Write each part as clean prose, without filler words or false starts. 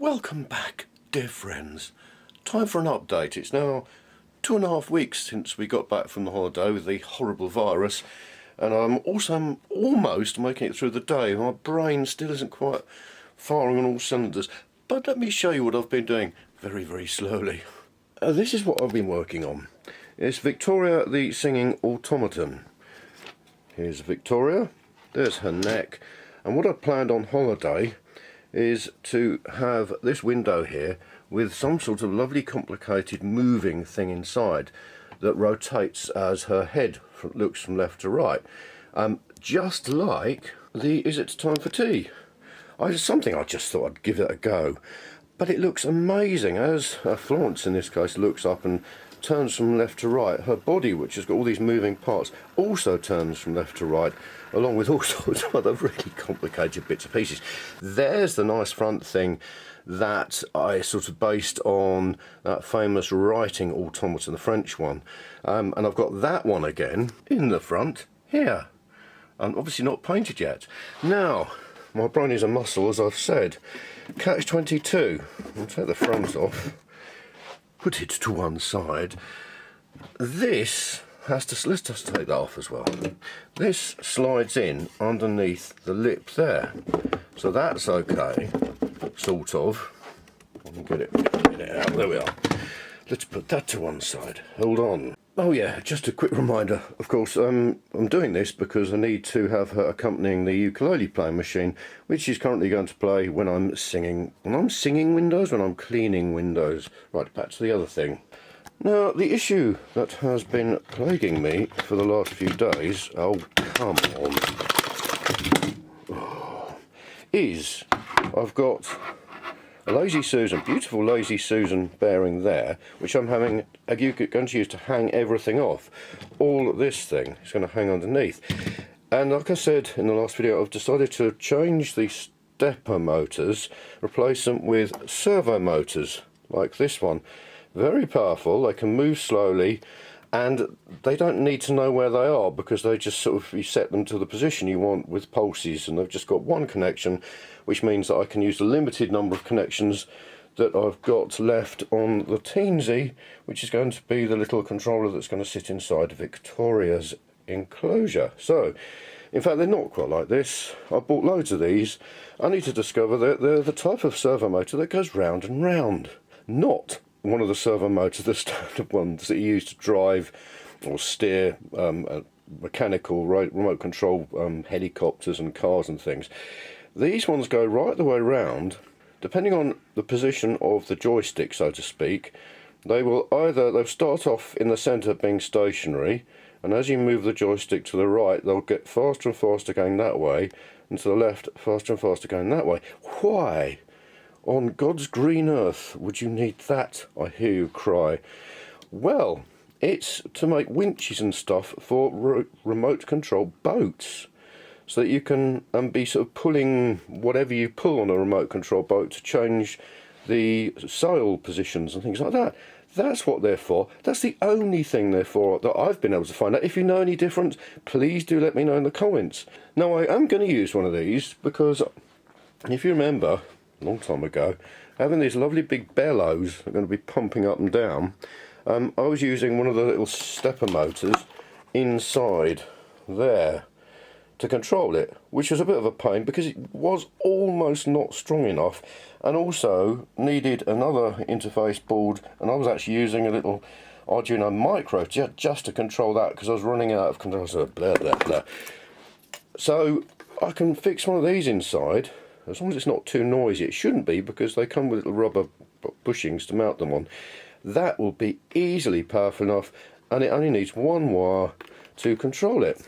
Welcome back, dear friends. Time for an update. It's now 2.5 weeks since we got back from the holiday with the horrible virus, and I'm also almost making it through the day. My brain still isn't quite firing on all cylinders, but let me show you what I've been doing very, very slowly. This is what I've been working on. It's Victoria the singing automaton. Here's Victoria, there's her neck, and what I planned on holiday is to have this window here with some sort of lovely complicated moving thing inside that rotates as her head looks from left to right, just like the Is It Time for Tea? Something I just thought I'd give it a go, but it looks amazing as Florence in this case looks up and turns from left to right. Her body, which has got all these moving parts, also turns from left to right, along with all sorts of other really complicated bits and pieces. There's the nice front thing that I sort of based on that famous writing automaton, the French one, and I've got that one again in the front here, and obviously not painted yet. Now, my brain is a muscle, as I've said. Catch 22. I'll take the front off, put it to one side. This has to, let's just take that off as well. This slides in underneath the lip there, so that's okay, sort of. Let me get it out. There we are. Let's put that to one side. Hold on. Oh yeah, just a quick reminder, of course, I'm doing this because I need to have her accompanying the ukulele playing machine, which she's currently going to play when I'm singing windows, when I'm cleaning windows. Right, back to the other thing. Now, the issue that has been plaguing me for the last few days, oh come on, is I've got a Lazy Susan, beautiful Lazy Susan bearing there, which I'm going to use to hang everything off. All this thing is going to hang underneath. And like I said in the last video, I've decided to change the stepper motors, replace them with servo motors, like this one. Very powerful, they can move slowly, and they don't need to know where they are because they just sort of, you set them to the position you want with pulses, and they've just got one connection, which means that I can use the limited number of connections that I've got left on the Teensy, which is going to be the little controller that's going to sit inside Victoria's enclosure. So, in fact, they're not quite like this. I bought loads of these, only to discover that they're the type of servo motor that goes round and round, not one of the servo motors, the standard ones that you use to drive or steer mechanical remote control helicopters and cars and things. These ones go right the way round. Depending on the position of the joystick, so to speak, they'll start off in the centre being stationary, and as you move the joystick to the right, they'll get faster and faster going that way, and to the left, faster and faster going that way. Why on God's green earth would you need that, I hear you cry? Well, it's to make winches and stuff for remote control boats, so that you can be sort of pulling whatever you pull on a remote control boat to change the sail positions and things like that. That's what they're for. That's the only thing they're for that I've been able to find out. If you know any different, please do let me know in the comments. Now, I am going to use one of these because, if you remember, a long time ago, having these lovely big bellows that are going to be pumping up and down, I was using one of the little stepper motors inside there to control it, which was a bit of a pain because it was almost not strong enough, and also needed another interface board, and I was actually using a little Arduino Micro just to control that because I was running out of control. So blah blah blah. So I can fix one of these inside, as long as it's not too noisy. It shouldn't be because they come with little rubber bushings to mount them on. That will be easily powerful enough, and it only needs one wire to control it.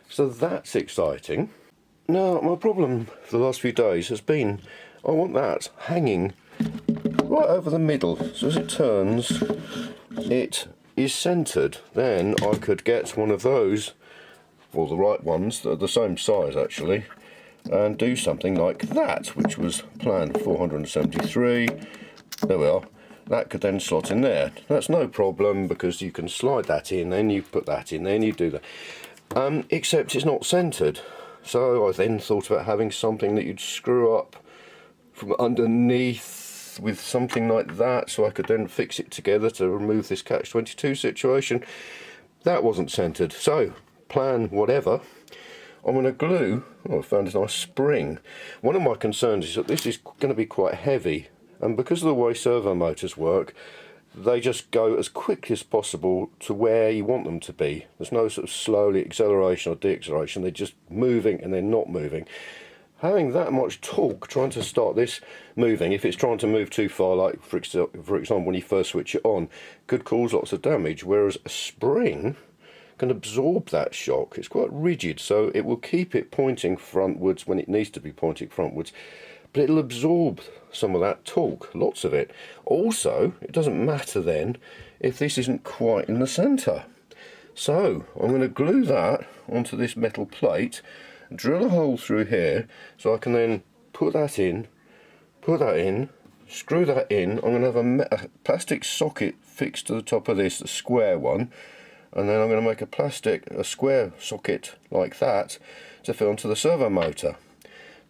So that's exciting. Now, my problem for the last few days has been I want that hanging right over the middle, so as it turns it is centred. Then I could get one of those, or the right ones, that are the same size actually, and do something like that, which was planned 473. There we are. That could then slot in there. That's no problem because you can slide that in, then you put that in, then you do that. Except it's not centred. So I then thought about having something that you'd screw up from underneath width with something like that, so I could then fix it together to remove this catch-22 situation. That wasn't centered, so plan whatever. I'm going to glue, I found a nice spring. One of my concerns is that this is going to be quite heavy, and because of the way servo motors work, they just go as quickly as possible to where you want them to be. There's no sort of slowly acceleration or deacceleration, they're just moving and they're not moving. Having that much torque trying to start this moving, if it's trying to move too far, like for example when you first switch it on, could cause lots of damage, whereas a spring can absorb that shock. It's quite rigid, so it will keep it pointing frontwards when it needs to be pointing frontwards, but it'll absorb some of that torque, lots of it. Also, it doesn't matter then if this isn't quite in the centre. So I'm going to glue that onto this metal plate, drill a hole through here, so I can then put that in, screw that in. I'm going to have a plastic socket fixed to the top of this, the square one, and then I'm going to make a square socket like that to fit onto the servo motor.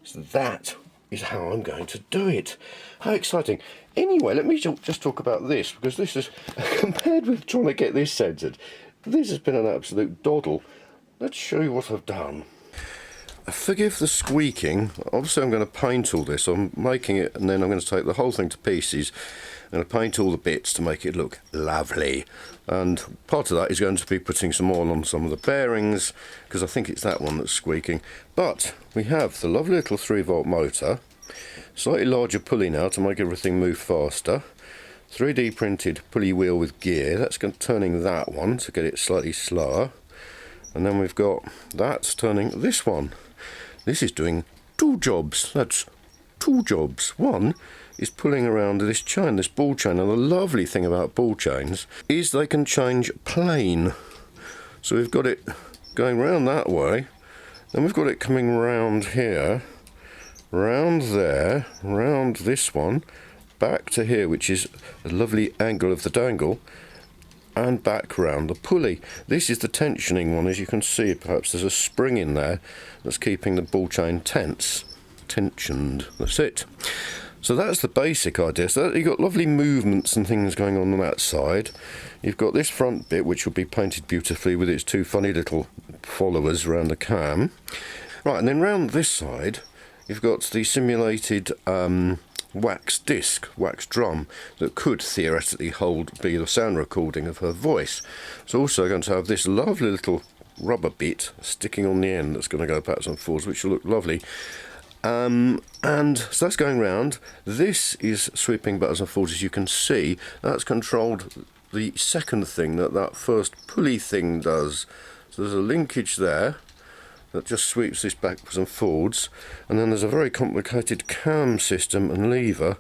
So that is how I'm going to do it. How exciting. Anyway, let me just talk about this, because this is, compared with trying to get this centered, this has been an absolute doddle. Let's show you what I've done. Forgive the squeaking. Obviously I'm going to paint all this. I'm making it, and then I'm going to take the whole thing to pieces. I'm going to paint all the bits to make it look lovely, and part of that is going to be putting some oil on some of the bearings, because I think it's that one that's squeaking. But we have the lovely little 3-volt motor, slightly larger pulley now to make everything move faster, 3D printed pulley wheel with gear. That's going to turning that one to get it slightly slower, and then we've got that's turning this one. This is doing 2 jobs. That's 2 jobs. One is pulling around this chain, this ball chain, and the lovely thing about ball chains is they can change plane. So we've got it going round that way, then we've got it coming round here, round there, round this one, back to here, which is a lovely angle of the dangle, and back round the pulley. This is the tensioning one. As you can see, perhaps there's a spring in there that's keeping the ball chain tensioned. That's it. So that's the basic idea. So you've got lovely movements and things going on that side. You've got this front bit, which will be painted beautifully with its 2 funny little followers around the cam. Right, and then round this side, you've got the simulated wax disc, wax drum, that could theoretically be the sound recording of her voice. It's also going to have this lovely little rubber bit sticking on the end that's going to go backwards and forwards, which will look lovely. And so that's going round. This is sweeping backwards and forwards, as you can see. That's controlled the second thing that first pulley thing does. So there's a linkage there that just sweeps this backwards and forwards, and then there's a very complicated cam system and lever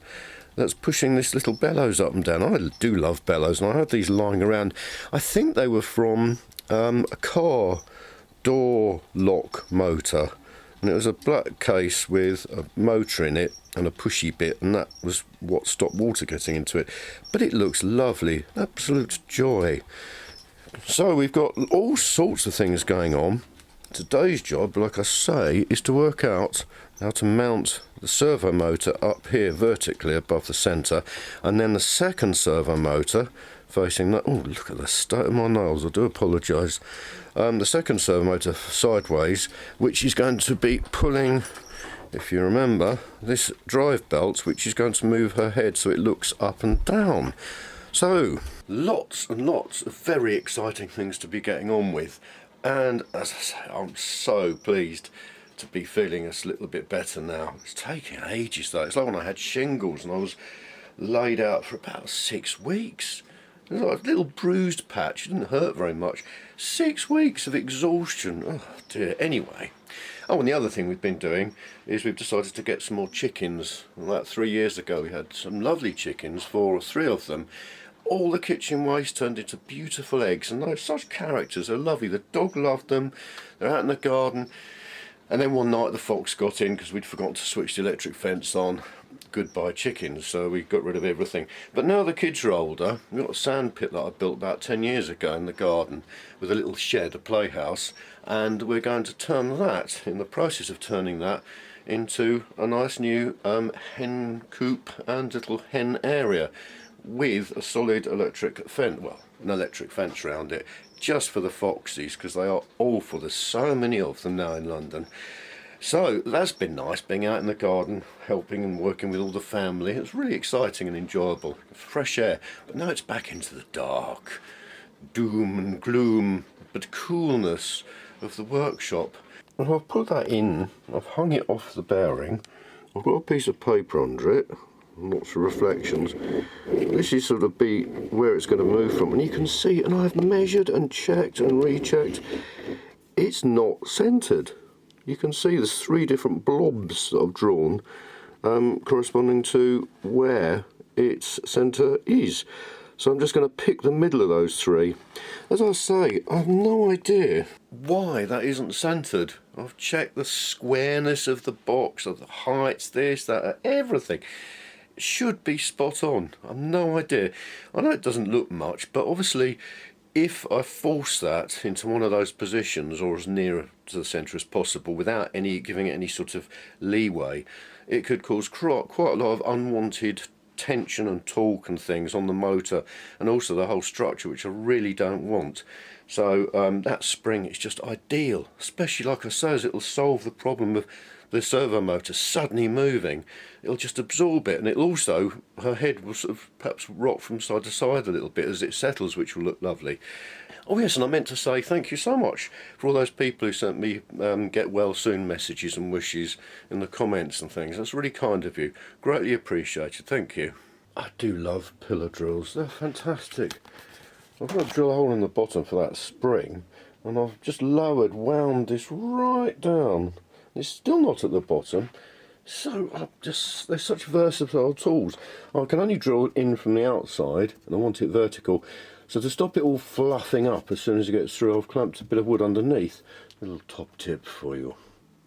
that's pushing this little bellows up and down. I do love bellows, and I had these lying around. I think they were from a car door lock motor, and it was a black case with a motor in it and a pushy bit, and that was what stopped water getting into it. But it looks lovely, absolute joy. So we've got all sorts of things going on. Today's job, like I say, is to work out how to mount the servo motor up here vertically above the centre, and then the second servo motor facing that. Oh, look at the state of my nails, I do apologise. The second servo motor sideways, which is going to be pulling, if you remember, this drive belt, which is going to move her head so it looks up and down. So, lots and lots of very exciting things to be getting on with. And as I say, I'm so pleased to be feeling a little bit better now. It's taking ages though. It's like when I had shingles and I was laid out for about 6 weeks. It was like a little bruised patch. It didn't hurt very much. 6 weeks of exhaustion. Oh dear. Anyway. Oh, and the other thing we've been doing is we've decided to get some more chickens. About 3 years ago we had some lovely chickens, 4 or 3 of them. All the kitchen waste turned into beautiful eggs, and they're such characters. They're lovely. The dog loved them. They're out in the garden. And then one night the fox got in because we'd forgotten to switch the electric fence on. Goodbye chickens, so we got rid of everything. But now the kids are older, we've got a sand pit that I built about 10 years ago in the garden with a little shed, a playhouse, and we're going to turn that, in the process of turning that, into a nice new hen coop and little hen area with a solid electric fence, well, an electric fence around it, just for the foxes, because they are awful. There's so many of them now in London. So that's been nice, being out in the garden, helping and working with all the family. It's really exciting and enjoyable. Fresh air. But now it's back into the dark, doom and gloom, but coolness of the workshop. And I've put that in, I've hung it off the bearing. I've got a piece of paper under it, lots of reflections. This is sort of be where it's going to move from, and you can see, and I've measured and checked and rechecked, it's not centred. You can see there's 3 different blobs that I've drawn corresponding to where its centre is. So I'm just going to pick the middle of those 3. As I say, I have no idea why that isn't centred. I've checked the squareness of the box, of the heights, this, that, everything. It should be spot on. I've no idea. I know it doesn't look much, but obviously if I force that into one of those positions, or as near to the centre as possible, without giving it any sort of leeway, it could cause quite a lot of unwanted tension and torque and things on the motor, and also the whole structure, which I really don't want. So that spring is just ideal, especially, like I say, as it'll solve the problem of the servo motor suddenly moving. It'll just absorb it, and it'll also, her head will sort of perhaps rock from side to side a little bit as it settles, which will look lovely. Oh yes, and I meant to say thank you so much for all those people who sent me get well soon messages and wishes in the comments and things. That's really kind of you. Greatly appreciated. Thank you. I do love pillar drills. They're fantastic. I've got to drill a hole in the bottom for that spring, and I've just wound this right down. It's still not at the bottom. So they're such versatile tools. I can only drill in from the outside, and I want it vertical. So to stop it all fluffing up as soon as it gets through, I've clamped a bit of wood underneath. A little top tip for you.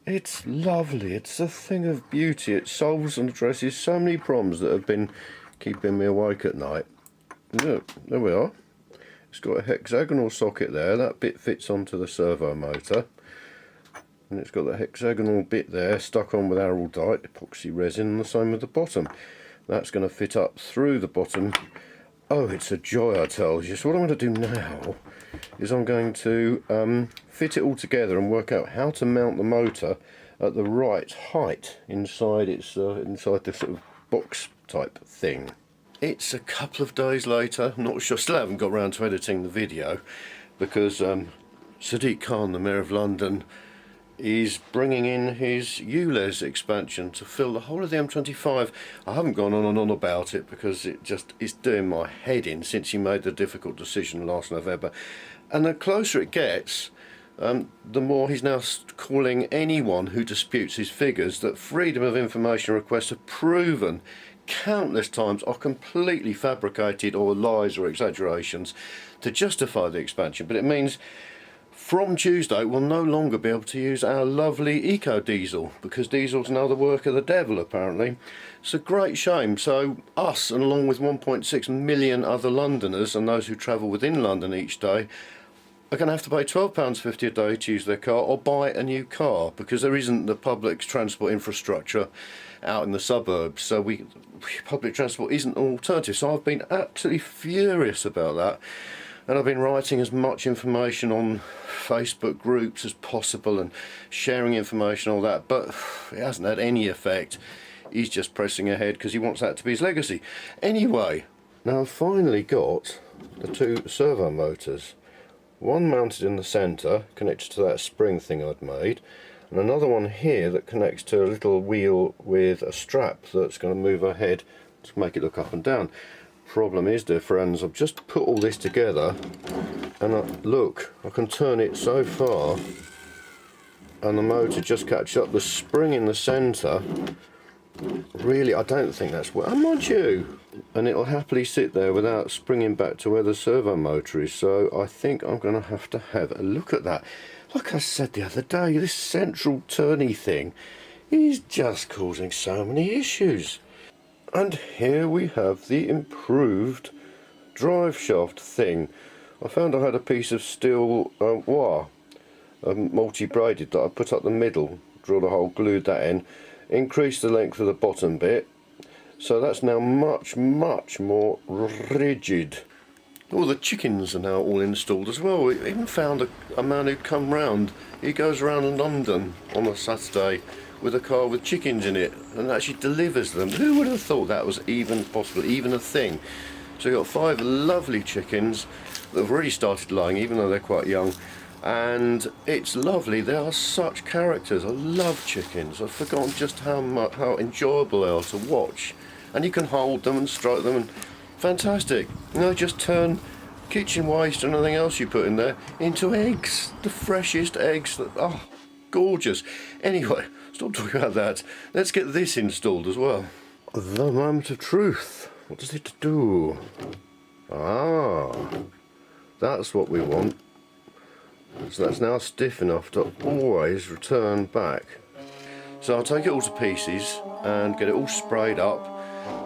It's lovely. It's a thing of beauty. It solves and addresses so many problems that have been keeping me awake at night. Look, there we are. It's got a hexagonal socket there. That bit fits onto the servo motor. And it's got the hexagonal bit there stuck on with araldite epoxy resin, and the same with the bottom. That's going to fit up through the bottom. Oh, it's a joy, I tell you. So what I'm going to do now is I'm going to fit it all together and work out how to mount the motor at the right height inside inside this sort of box type thing. It's a couple of days later. I'm not sure, still haven't got around to editing the video, because Sadiq Khan, the Mayor of London, is bringing in his ULEZ expansion to fill the whole of the M25. I haven't gone on and on about it because it just is doing my head in since he made the difficult decision last November. And the closer it gets, the more he's now calling anyone who disputes his figures that freedom of information requests are proven countless times are completely fabricated or lies or exaggerations to justify the expansion. But it means from Tuesday we'll no longer be able to use our lovely eco diesel, because diesel's now the work of the devil apparently. It's a great shame. So us, and along with 1.6 million other Londoners and those who travel within London each day, are going to have to pay £12.50 a day to use their car, or buy a new car, because there isn't the public transport infrastructure out in the suburbs. So public transport isn't an alternative. So I've been absolutely furious about that, and I've been writing as much information on Facebook groups as possible and sharing information, all that, but it hasn't had any effect. He's just pressing ahead because he wants that to be his legacy. Anyway, now I've finally got the 2 servo motors. One mounted in the centre, connected to that spring thing I'd made, and another one here that connects to a little wheel with a strap that's going to move ahead to make it look up and down. Problem is, dear friends, I've just put all this together, and look, I can turn it so far and the motor just catches up. The spring in the centre, really, I don't think that's what, mind you, and it'll happily sit there without springing back to where the servo motor is. So I think I'm going to have a look at that. Like I said the other day, this central turny thing is just causing so many issues. And here we have the improved drive shaft thing. I found I had a piece of steel wire, multi-braided, that I put up the middle, drilled a hole, glued that in, increased the length of the bottom bit, so that's now much more rigid. All the chickens are now all installed as well. We even found a man who'd come round. He goes around London on a Saturday with a car with chickens in it and actually delivers them. Who would have thought that was even possible, even a thing? So we've got 5 lovely chickens that have already started laying, even though they're quite young, and it's lovely. They are such characters. I love chickens. I've forgotten just how enjoyable they are to watch, and you can hold them and stroke them, and fantastic. You know, just turn kitchen waste and anything else you put in there into eggs, the freshest eggs. That, oh, gorgeous. Anyway, stop talking about that. Let's get this installed as well. The moment of truth. What does it do? Ah, that's what we want. So that's now stiff enough to always return back. So I'll take it all to pieces and get it all sprayed up,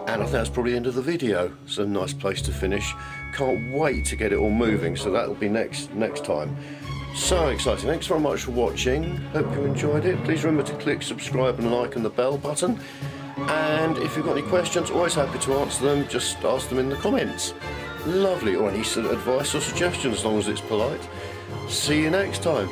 and I think that's probably the end of the video. It's a nice place to finish. Can't wait to get it all moving, so that'll be next time. So exciting. Thanks very much for watching. Hope you enjoyed it. Please remember to click subscribe and like and the bell button. And if you've got any questions, always happy to answer them. Just ask them in the comments. Lovely. Or any advice or suggestions, as long as it's polite. See you next time.